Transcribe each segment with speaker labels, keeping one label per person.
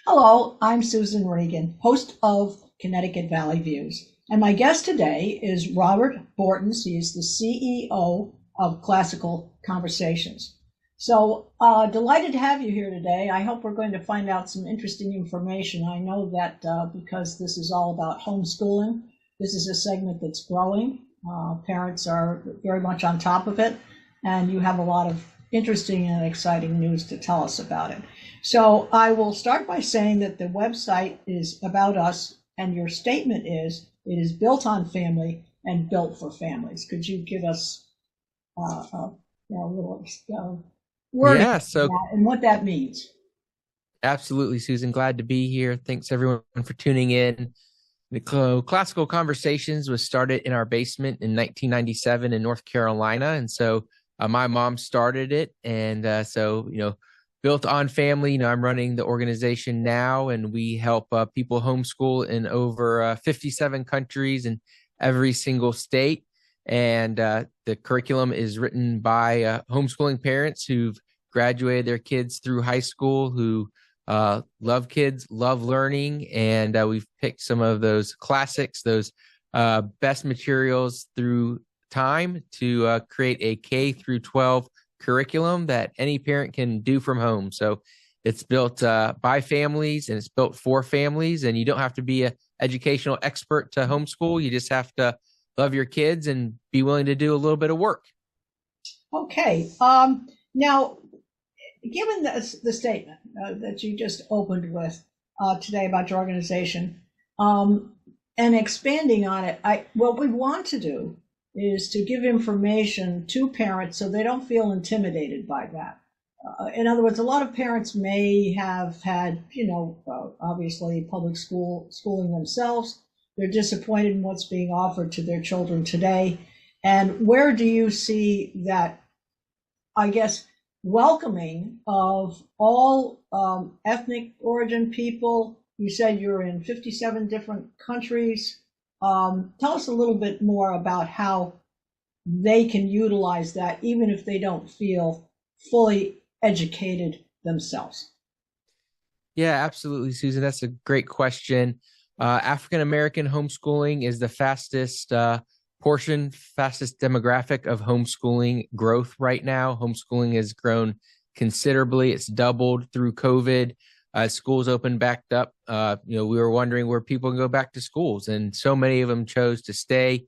Speaker 1: Hello, I'm Susan Regan, host of Connecticut Valley Views. And my guest today is Robert Bortons. He is the CEO of Classical Conversations. So delighted to have you here today. I hope we're going to find out some interesting information. I know that because this is all about homeschooling, this is a segment that's growing. Parents are very much on top of it, and you have a lot of interesting and exciting news to tell us about it. So I will start by saying that the website is about us, and your statement is, it is built on family and built for families. Could you give us a little word
Speaker 2: Yeah, so
Speaker 1: that and what that means?
Speaker 2: absolutely, Susan. Glad to be here. Thanks everyone for tuning in. The Classical Conversations was started in our basement in 1997 in North Carolina. And so my mom started it. And built on family. I'm running the organization now, and we help people homeschool in over 57 countries in every single state. And the curriculum is written by homeschooling parents who've graduated their kids through high school, who love kids, love learning. And we've picked some of those classics, those best materials through time to create a K through 12 curriculum that any parent can do from home. So it's built by families and it's built for families, and you don't have to be an educational expert to homeschool. You just have to love your kids and be willing to do a little bit of work.
Speaker 1: Okay. Now, given the statement that you just opened with today about your organization, and expanding on it, what we want to do is to give information to parents so they don't feel intimidated by that. In other words, a lot of parents may have had, obviously public schooling themselves. They're disappointed in what's being offered to their children today. And where do you see that, I guess, welcoming of all ethnic origin people? You said you're in 57 different countries. Tell us a little bit more about how they can utilize that, even if they don't feel fully educated themselves.
Speaker 2: Yeah, absolutely, Susan. That's a great question. African American homeschooling is the fastest fastest demographic of homeschooling growth right now. Homeschooling has grown considerably. It's doubled through COVID. Schools opened back up. We were wondering where people can go back to schools, and so many of them chose to stay.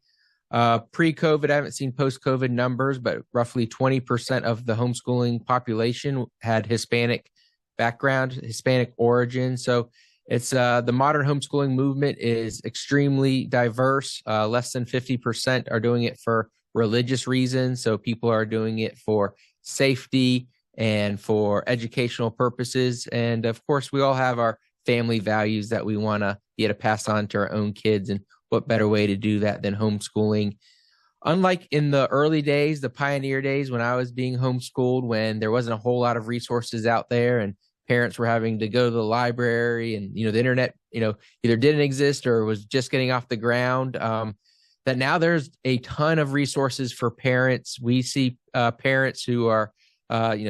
Speaker 2: Pre-COVID, I haven't seen post-COVID numbers, but roughly 20% of the homeschooling population had Hispanic background, Hispanic origin. So it's the modern homeschooling movement is extremely diverse. Less than 50% are doing it for religious reasons. So people are doing it for safety and for educational purposes. And of course, we all have our family values that we want to be able to pass on to our own kids. And what better way to do that than homeschooling? Unlike in the early days, the pioneer days when I was being homeschooled, when there wasn't a whole lot of resources out there and parents were having to go to the library, and the internet either didn't exist or was just getting off the ground, that now there's a ton of resources for parents. We see parents who are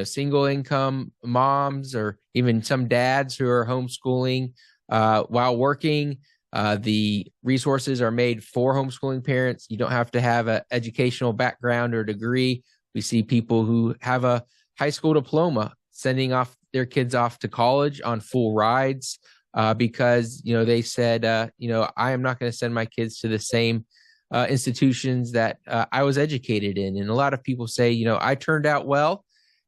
Speaker 2: single income moms, or even some dads who are homeschooling while working. The resources are made for homeschooling parents. You don't have to have an educational background or degree. We see people who have a high school diploma sending off their kids off to college on full rides because, they said, I am not going to send my kids to the same institutions that I was educated in. And a lot of people say, I turned out well,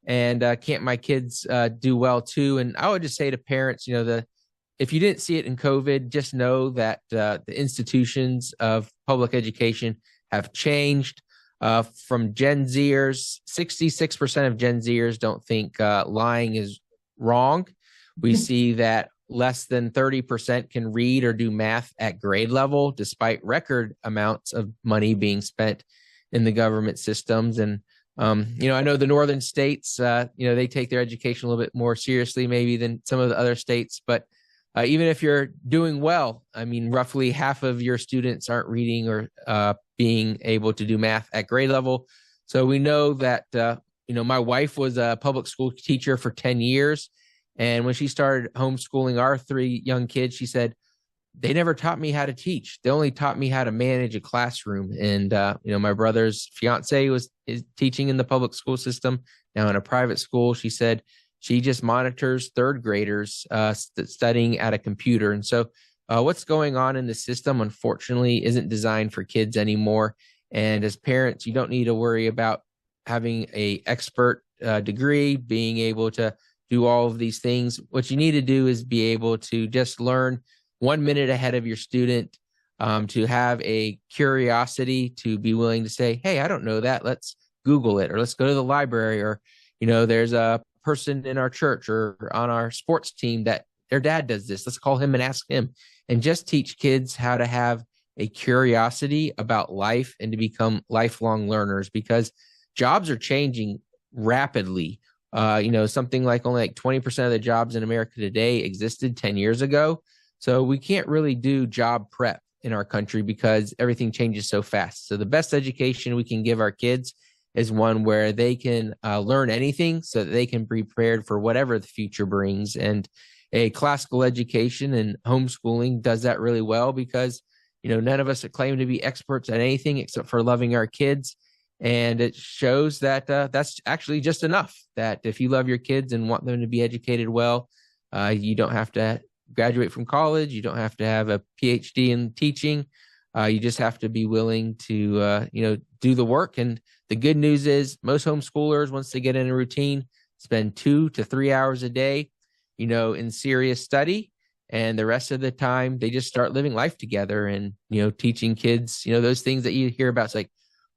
Speaker 2: and can't my kids do well too? And I would just say to parents, if you didn't see it in COVID, just know that the institutions of public education have changed. From Gen Zers, 66% of Gen Zers don't think lying is wrong. We see that less than 30% can read or do math at grade level, despite record amounts of money being spent in the government systems. And I know the northern states, they take their education a little bit more seriously maybe than some of the other states. But even if you're doing well, roughly half of your students aren't reading or being able to do math at grade level. So we know that, my wife was a public school teacher for 10 years. And when she started homeschooling our three young kids, she said, they never taught me how to teach. They only taught me how to manage a classroom. And, my brother's fiance is teaching in the public school system, now in a private school. She said she just monitors third graders studying at a computer. And so what's going on in the system, unfortunately, isn't designed for kids anymore. And as parents, you don't need to worry about having a expert degree, being able to do all of these things. What you need to do is be able to just learn 1 minute ahead of your student, to have a curiosity, to be willing to say, hey, I don't know that. Let's Google it, or let's go to the library, or, there's a person in our church or on our sports team that their dad does this. Let's call him and ask him, and just teach kids how to have a curiosity about life and to become lifelong learners, because jobs are changing rapidly. Something like only like 20% of the jobs in America today existed 10 years ago. So we can't really do job prep in our country because everything changes so fast. So the best education we can give our kids is one where they can learn anything so that they can be prepared for whatever the future brings. And a classical education and homeschooling does that really well, because, none of us claim to be experts at anything except for loving our kids. And it shows that that's actually just enough, that if you love your kids and want them to be educated well, you don't have to graduate from college. You don't have to have a PhD in teaching. You just have to be willing to, do the work. And the good news is most homeschoolers, once they get in a routine, spend 2 to 3 hours a day, in serious study. And the rest of the time, they just start living life together and, teaching kids, those things that you hear about. It's like,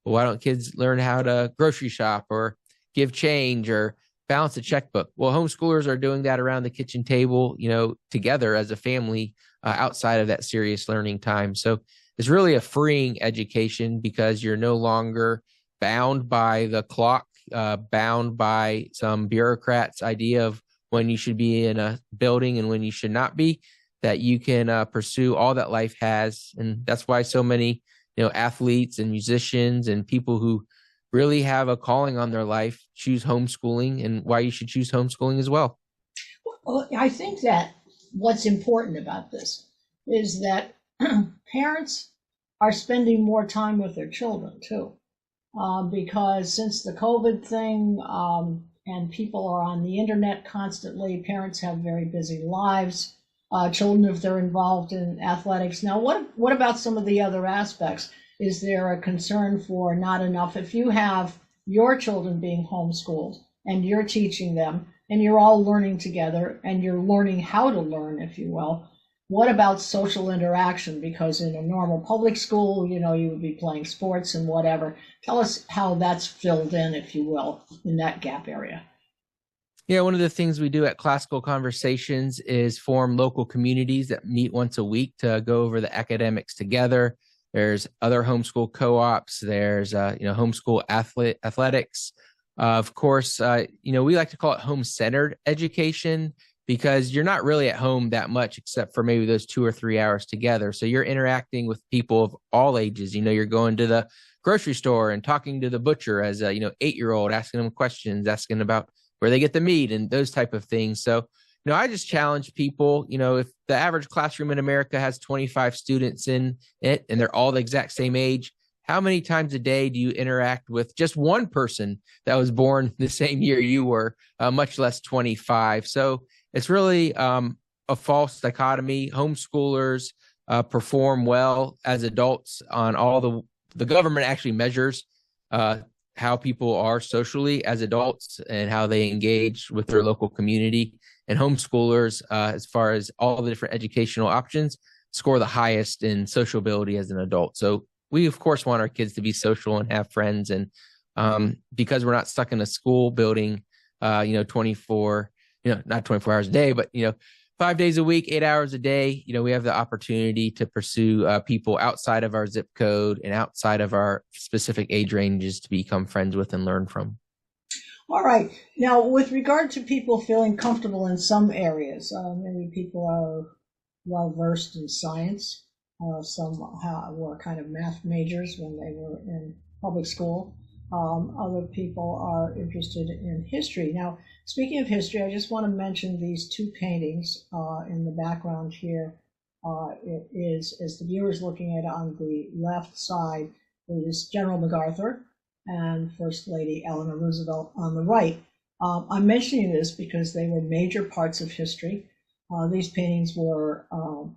Speaker 2: well, why don't kids learn how to grocery shop or give change or balance a checkbook? Well, homeschoolers are doing that around the kitchen table, together as a family, outside of that serious learning time. So it's really a freeing education, because you're no longer bound by the clock, bound by some bureaucrat's idea of when you should be in a building and when you should not be, that you can pursue all that life has. And that's why so many, athletes and musicians and people who really have a calling on their life choose homeschooling, and why you should choose homeschooling as well.
Speaker 1: Well, I think that what's important about this is that parents are spending more time with their children too, because since the COVID thing, and people are on the internet constantly, parents have very busy lives. Children, if they're involved in athletics. Now, what about some of the other aspects? Is there a concern for not enough? If you have your children being homeschooled and you're teaching them and you're all learning together and you're learning how to learn, if you will, what about social interaction? Because in a normal public school, you would be playing sports and whatever. Tell us how that's filled in, if you will, in that gap area.
Speaker 2: Yeah, one of the things we do at Classical Conversations is form local communities that meet once a week to go over the academics together. There's other homeschool co-ops. There's, homeschool athletics. Of course, we like to call it home-centered education, because you're not really at home that much except for maybe those 2 or 3 hours together. So you're interacting with people of all ages. You're going to the grocery store and talking to the butcher as a, 8-year-old, asking them questions, asking about where they get the meat and those type of things. So, I just challenge people, if the average classroom in America has 25 students in it and they're all the exact same age, how many times a day do you interact with just one person that was born the same year you were, much less 25? So it's really a false dichotomy. Homeschoolers perform well as adults on all the government actually measures how people are socially as adults and how they engage with their local community. And homeschoolers, as far as all the different educational options, score the highest in social ability as an adult. So we, of course, want our kids to be social and have friends. And because we're not stuck in a school building, 24, not 24 hours a day, but, 5 days a week, 8 hours a day, we have the opportunity to pursue people outside of our zip code and outside of our specific age ranges to become friends with and learn from.
Speaker 1: All right. Now, with regard to people feeling comfortable in some areas, maybe people are well versed in science. Some were kind of math majors when they were in public school. other people are interested in history. Now, speaking of history, I just want to mention these two paintings in the background here. It is, as the viewer is looking at on the left side, is General MacArthur and First Lady Eleanor Roosevelt on the right. I'm mentioning this because they were major parts of history. These paintings were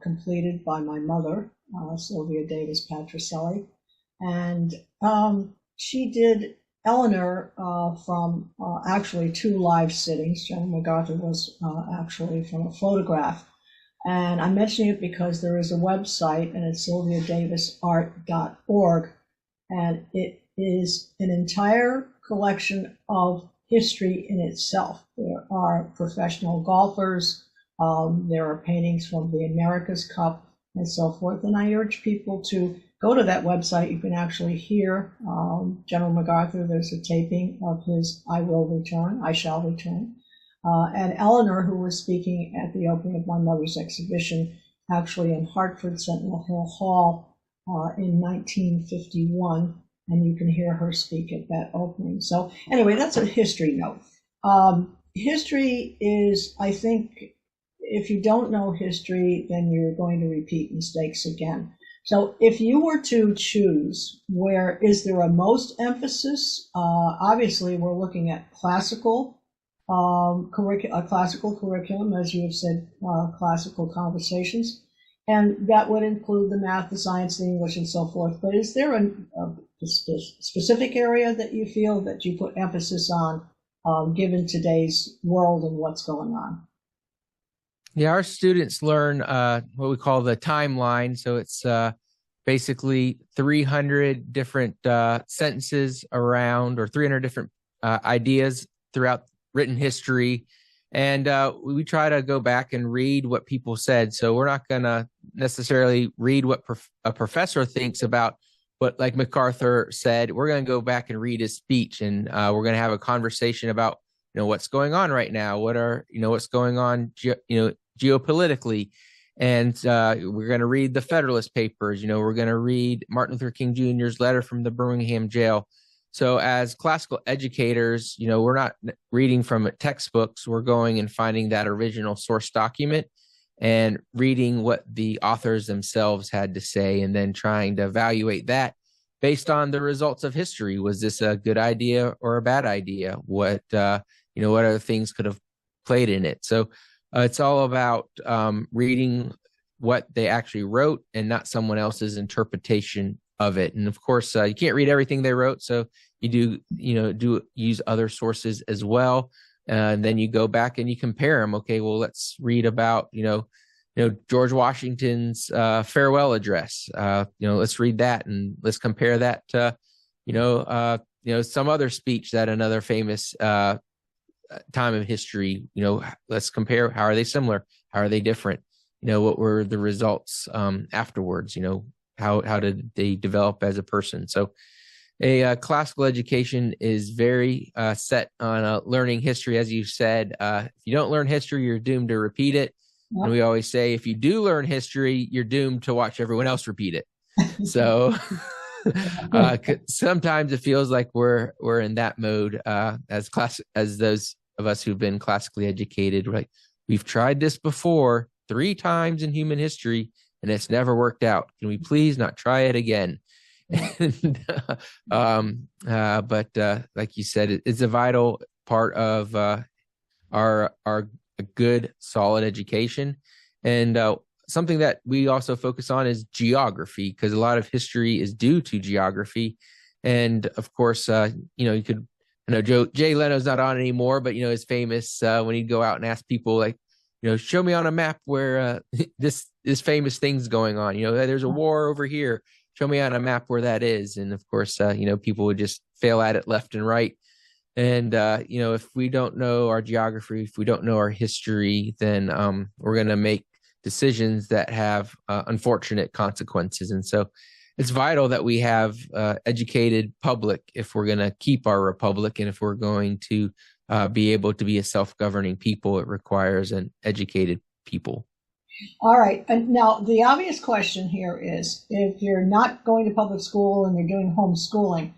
Speaker 1: completed by my mother, Sylvia Davis Patricelli, and she did Eleanor from actually two live sittings. General MacArthur was actually from a photograph. And I'm mentioning it because there is a website, and it's sylviadavisart.org, and it is an entire collection of history in itself. There are professional golfers, there are paintings from the America's Cup, and so forth. And I urge people to go to that website. You can actually hear General MacArthur. There's a taping of his I Shall Return. And Eleanor, who was speaking at the opening of my mother's exhibition, actually in Hartford Sentinel Hill Hall in 1951, and you can hear her speak at that opening. So anyway, that's a history note. History is, I think, if you don't know history, then you're going to repeat mistakes again. So if you were to choose, where is there a most emphasis? Obviously, we're looking at classical curriculum, as you have said, classical conversations, and that would include the math, the science, the English, and so forth. But is there a specific area that you feel that you put emphasis on, given today's world and what's going on?
Speaker 2: Yeah, our students learn what we call the timeline. So it's basically 300 different sentences around, or 300 different ideas throughout written history. And we try to go back and read what people said. So we're not going to necessarily read what a professor thinks about what, like MacArthur said. We're going to go back and read his speech, and we're going to have a conversation about, what's going on right now. What's going on, geopolitically. And we're going to read the Federalist Papers. We're going to read Martin Luther King Jr.'s letter from the Birmingham jail. So as classical educators, we're not reading from textbooks. We're going and finding that original source document and reading what the authors themselves had to say, and then trying to evaluate that based on the results of history. Was this a good idea or a bad idea? What other things could have played in it? So it's all about reading what they actually wrote and not someone else's interpretation of it. And of course, you can't read everything they wrote, so you do use other sources as well. And then you go back and you compare them. Okay, well, let's read about George Washington's farewell address. Let's read that, and let's compare that to some other speech that another famous time of history. Let's compare. How are they similar? How are they different? What were the results afterwards? How did they develop as a person? So a classical education is very set on learning history. As you said, if you don't learn history, you're doomed to repeat it. Yep. And we always say, if you do learn history, you're doomed to watch everyone else repeat it. So sometimes it feels like we're in that mode as those of us who've been classically educated. Right? We've tried this before 3 times in human history, and it's never worked out. Can we please not try it again? But like you said, it's a vital part of our good, solid education. And something that we also focus on is geography, because a lot of history is due to geography. And of course, you could, Jay Leno's not on anymore, but it's famous when he'd go out and ask people, like, show me on a map where this famous thing's going on. There's a war over here. Show me on a map where that is. And of course, people would just fail at it left and right. And, if we don't know our geography, if we don't know our history, then we're going to make decisions that have unfortunate consequences. And so it's vital that we have educated public if we're going to keep our republic, and if we're going to be able to be a self-governing people. It requires an educated people.
Speaker 1: All right. And now the obvious question here is, if you're not going to public school and you're doing homeschooling,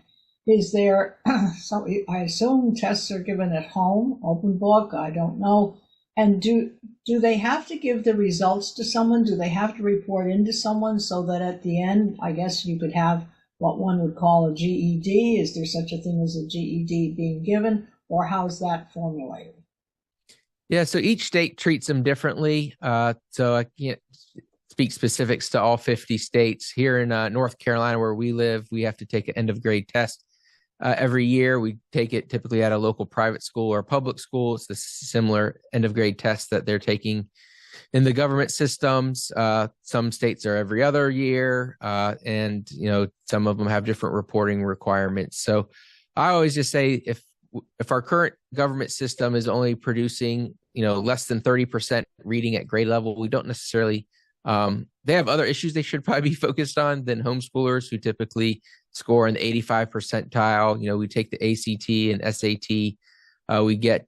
Speaker 1: is there, so I assume tests are given at home, open book, I don't know. And do they have to give the results to someone? Do they have to report into someone so that at the end, I guess you could have what one would call a GED? Is there such a thing as a GED being given, or how's that formulated?
Speaker 2: Yeah, so each state treats them differently. So I can't speak specifics to all 50 states. Here in North Carolina, where we live, we have to take an end of grade test every year. We take it typically at a local private school or public school. It's the similar end of grade test that they're taking in the government systems. Some states are every other year, and some of them have different reporting requirements. So I always just say if our current government system is only producing less than 30% reading at grade level, we don't necessarily they have other issues they should probably be focused on than homeschoolers who typically score in the 85 percentile. We take the ACT and SAT. We get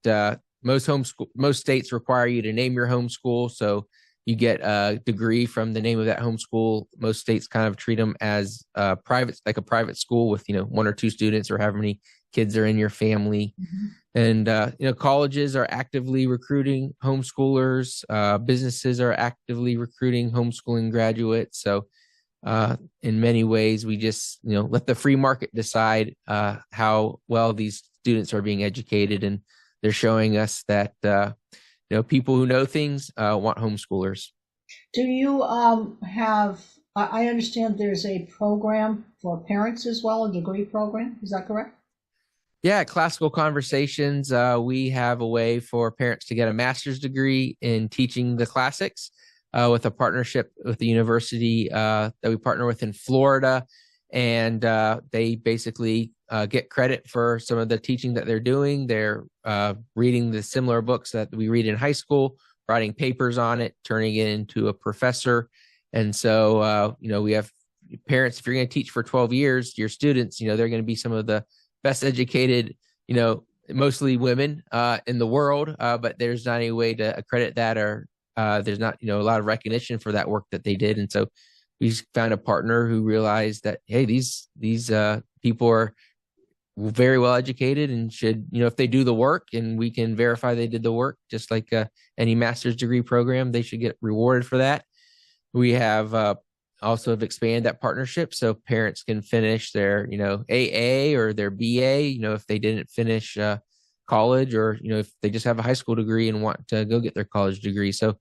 Speaker 2: most states require you to name your homeschool, so you get a degree from the name of that homeschool. Most states kind of treat them as private, like a private school with one or two students or however many kids are in your family. Mm-hmm. And colleges are actively recruiting homeschoolers. Businesses are actively recruiting homeschooling graduates. So in many ways, we just let the free market decide how well these students are being educated, and they're showing us that people who know things want homeschoolers.
Speaker 1: Do you have? I understand there's a program for parents as well, a degree program. Is that correct?
Speaker 2: Yeah, Classical Conversations. We have a way for parents to get a master's degree in teaching the classics with a partnership with the university that we partner with in Florida. And they basically get credit for some of the teaching that they're doing. They're reading the similar books that we read in high school, writing papers on it, turning it into a professor. And so, we have parents, if you're going to teach for 12 years, your students, they're going to be some of the best educated, mostly women in the world, but there's not any way to accredit that, or there's not, a lot of recognition for that work that they did. And so we found a partner who realized that, hey, these people are very well educated and should, if they do the work and we can verify they did the work, just like any master's degree program, they should get rewarded for that. We have also have expanded that partnership so parents can finish their, AA or their BA, if they didn't finish college, or, if they just have a high school degree and want to go get their college degree. So,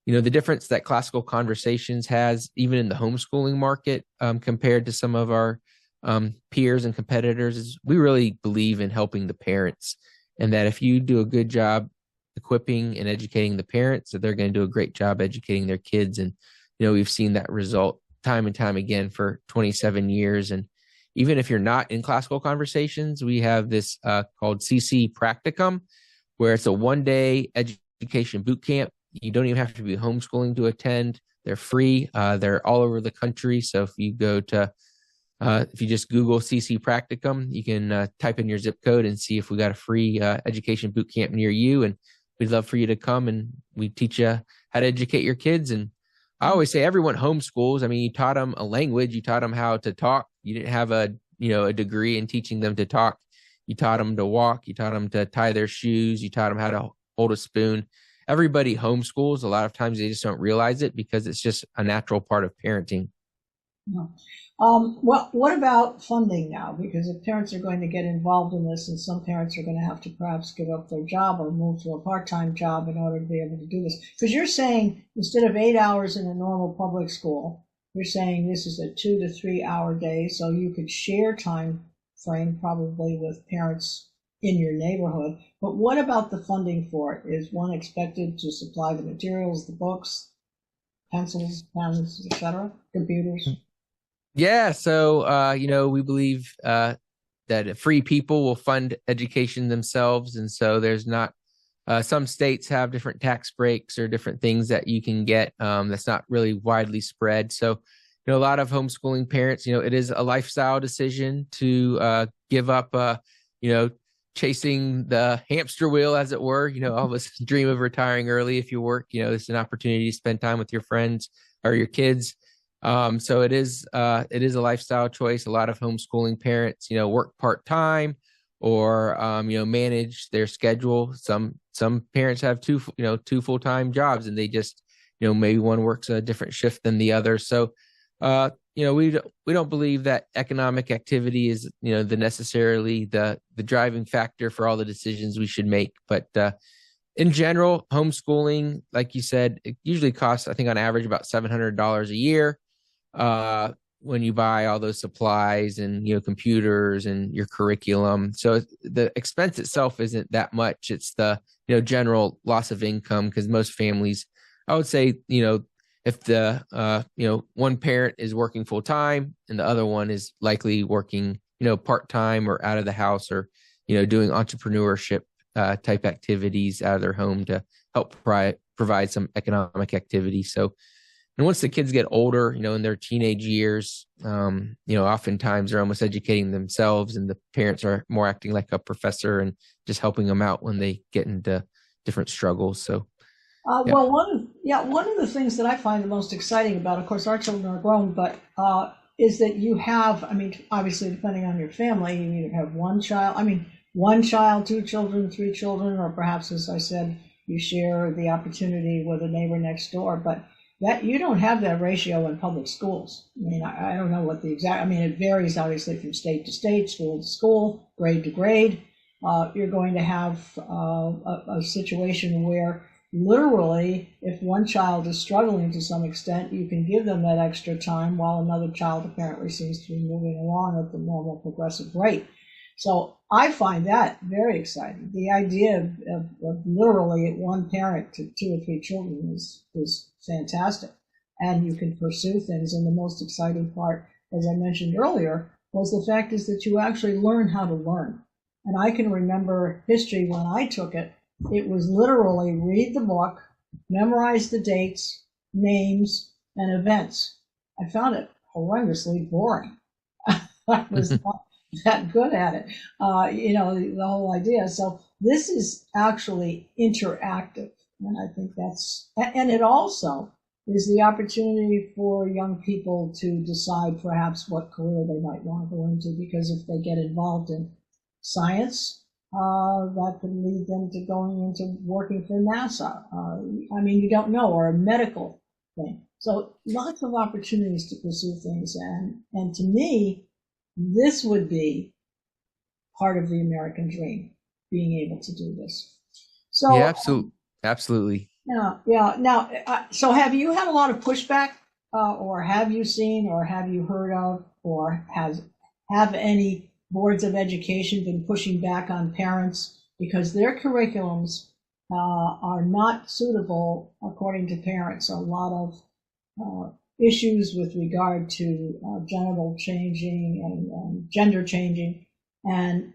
Speaker 2: the difference that Classical Conversations has, even in the homeschooling market, compared to some of our peers and competitors, is we really believe in helping the parents, and that if you do a good job equipping and educating the parents, that they're going to do a great job educating their kids. And we've seen that result time and time again for 27 years. And even if you're not in Classical Conversations, we have this called CC Practicum, where it's a one-day education boot camp. You don't even have to be homeschooling to attend. They're free. They're all over the country. So if you go to, if you just Google CC Practicum, you can type in your zip code and see if we got a free education boot camp near you. And we'd love for you to come, and we teach you how to educate your kids. And I always say everyone homeschools. I mean, you taught them a language, you taught them how to talk. You didn't have a degree in teaching them to talk. You taught them to walk. You taught them to tie their shoes. You taught them how to hold a spoon. Everybody homeschools. A lot of times they just don't realize it because it's just a natural part of parenting.
Speaker 1: Yeah. What about funding now? Because if parents are going to get involved in this, and some parents are going to have to perhaps give up their job or move to a part-time job in order to be able to do this. Because you're saying instead of 8 hours in a normal public school, you're saying this is a 2 to 3 hour day, so you could share time frame probably with parents in your neighborhood. But what about the funding for it? Is one expected to supply the materials, the books, pencils, pens, etc., computers?
Speaker 2: Yeah, so we believe that free people will fund education themselves, and so there's not. Some states have different tax breaks or different things that you can get that's not really widely spread. So, a lot of homeschooling parents, it is a lifestyle decision to give up, chasing the hamster wheel, as it were. All of us dream of retiring early if you work. It's an opportunity to spend time with your friends or your kids. So it is a lifestyle choice. A lot of homeschooling parents, work part-time or, manage their schedule. Some parents have two full-time jobs, and they just, maybe one works a different shift than the other. So, we don't believe that economic activity is, necessarily the driving factor for all the decisions we should make. But in general, homeschooling, like you said, it usually costs, I think, on average about $700 a year. When you buy all those supplies and, computers and your curriculum. So the expense itself isn't that much. It's the, general loss of income, because most families, I would say, if the, one parent is working full time and the other one is likely working, part time or out of the house, or, doing entrepreneurship type activities out of their home to help provide some economic activity. So, and once the kids get older, in their teenage years, oftentimes they're almost educating themselves, and the parents are more acting like a professor and just helping them out when they get into different struggles. So, yeah.
Speaker 1: Well, one of the things that I find the most exciting about, of course, our children are grown, but is that you have, I mean, obviously, depending on your family, you either have one child, two children, three children, or perhaps, as I said, you share the opportunity with a neighbor next door. But that you don't have that ratio in public schools. I mean, I don't know what the exact, I mean, it varies obviously from state to state, school to school, grade to grade. You're going to have a situation where literally, if one child is struggling to some extent, you can give them that extra time while another child apparently seems to be moving along at the normal progressive rate. So I find that very exciting. The idea of literally one parent to two or three children is fantastic. And you can pursue things. And the most exciting part, as I mentioned earlier, was the fact is that you actually learn how to learn. And I can remember history when I took it. It was literally read the book, memorize the dates, names, and events. I found it horrendously boring. I was not that good at it, the whole idea. So this is actually interactive. And I think and it also is the opportunity for young people to decide perhaps what career they might want to go into, because if they get involved in science, that could lead them to going into working for NASA. I mean, you don't know, or a medical thing. So lots of opportunities to pursue things. And to me, this would be part of the American dream, being able to do this. So
Speaker 2: yeah, absolutely.
Speaker 1: Yeah. Now, so have you had a lot of pushback, or have you seen, or have you heard of, or have any boards of education been pushing back on parents because their curriculums are not suitable according to parents? A lot of issues with regard to genital changing and gender changing, and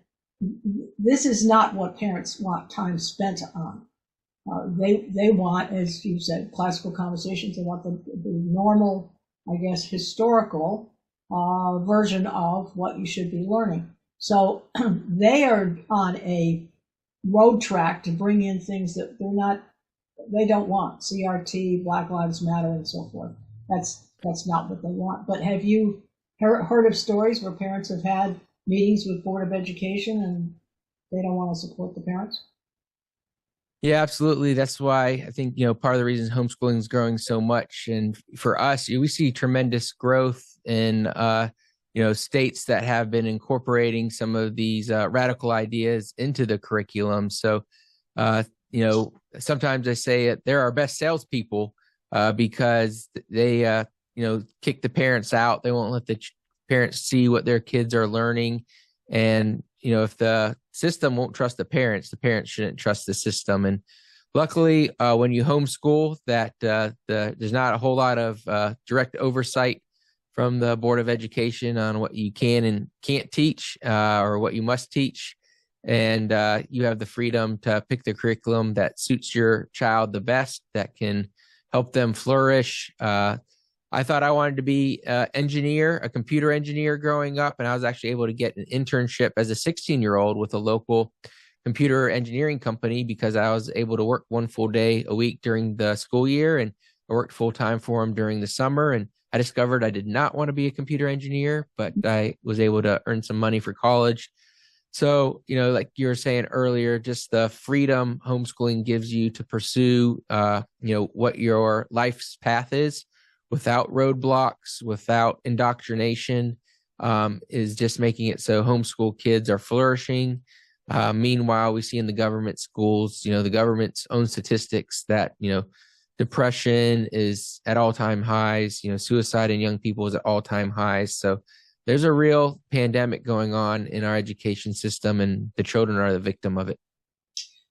Speaker 1: this is not what parents want time spent on. They want, as you said, classical conversations. They want the normal, I guess, historical version of what you should be learning. So they are on a road track to bring in things that they don't want. CRT, Black Lives Matter, and so forth. That's not what they want. But have you heard of stories where parents have had meetings with Board of Education and they don't want to support the parents?
Speaker 2: Yeah, absolutely. That's why I think, part of the reason homeschooling is growing so much. And for us, we see tremendous growth in, states that have been incorporating some of these radical ideas into the curriculum. So, sometimes I say they're our best salespeople because they, kick the parents out. They won't let the parents see what their kids are learning. And, if the system won't trust the parents shouldn't trust the system. And luckily, when you homeschool, there's not a whole lot of direct oversight from the Board of Education on what you can and can't teach or what you must teach. And you have the freedom to pick the curriculum that suits your child the best, that can help them flourish. I thought I wanted to be a computer engineer growing up, and I was actually able to get an internship as a 16-year-old with a local computer engineering company because I was able to work one full day a week during the school year, and I worked full time for them during the summer and I discovered I did not want to be a computer engineer, but I was able to earn some money for college. So, like you were saying earlier, just the freedom homeschooling gives you to pursue, what your life's path is without roadblocks, without indoctrination, is just making it so homeschool kids are flourishing. Meanwhile, we see in the government schools, the government's own statistics that, depression is at all-time highs, suicide in young people is at all-time highs. So there's a real pandemic going on in our education system, and the children are the victim of it.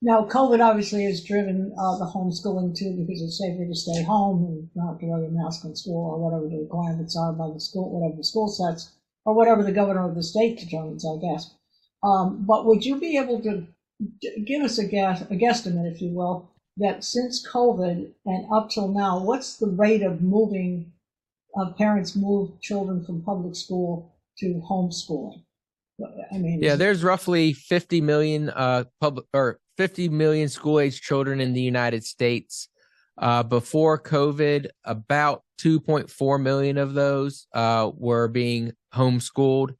Speaker 1: Now, COVID obviously has driven the homeschooling too, because it's safer to stay home and not have to wear a mask in school or whatever the requirements are by the school, whatever the school sets, or whatever the governor of the state determines, I guess. But would you be able to give us a guesstimate, if you will, that since COVID and up till now, what's the rate of parents move children from public school to homeschooling? I mean,
Speaker 2: there's roughly 50 million 50 million school-age children in the United States. Before COVID, about 2.4 million of those were being homeschooled.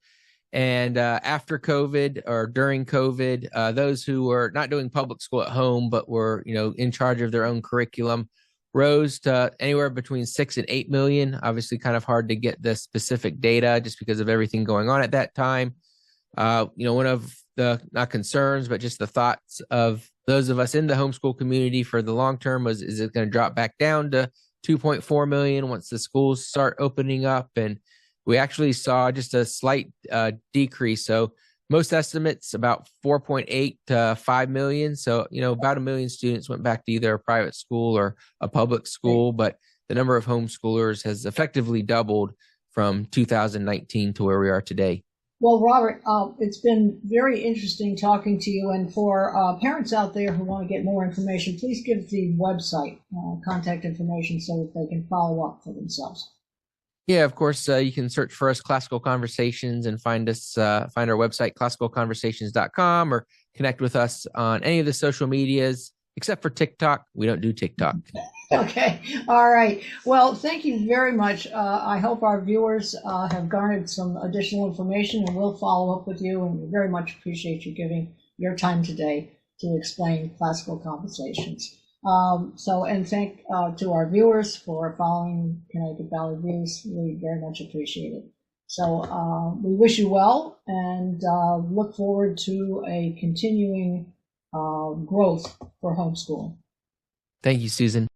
Speaker 2: And after COVID or during COVID, those who were not doing public school at home but were, in charge of their own curriculum rose to anywhere between 6 and 8 million. Obviously, kind of hard to get the specific data just because of everything going on at that time. One of the, not concerns, but just the thoughts of those of us in the homeschool community for the long term was, is it going to drop back down to 2.4 million once the schools start opening up? And we actually saw just a slight decrease. So most estimates about 4.8 to 5 million. So, about 1 million students went back to either a private school or a public school, but the number of homeschoolers has effectively doubled from 2019 to where we are today.
Speaker 1: Well, Robert, it's been very interesting talking to you. And for parents out there who want to get more information, please give the website contact information so that they can follow up for themselves.
Speaker 2: Yeah, of course, you can search for us, Classical Conversations, and find our website, classicalconversations.com, or connect with us on any of the social medias, except for TikTok. We don't do TikTok.
Speaker 1: Okay. All right. Well, thank you very much. I hope our viewers have garnered some additional information, and we'll follow up with you. And we very much appreciate you giving your time today to explain Classical Conversations. And thank to our viewers for following Connecticut Valley Views. We very much appreciate it. So we wish you well, and look forward to a continuing growth for homeschooling.
Speaker 2: Thank you, Susan.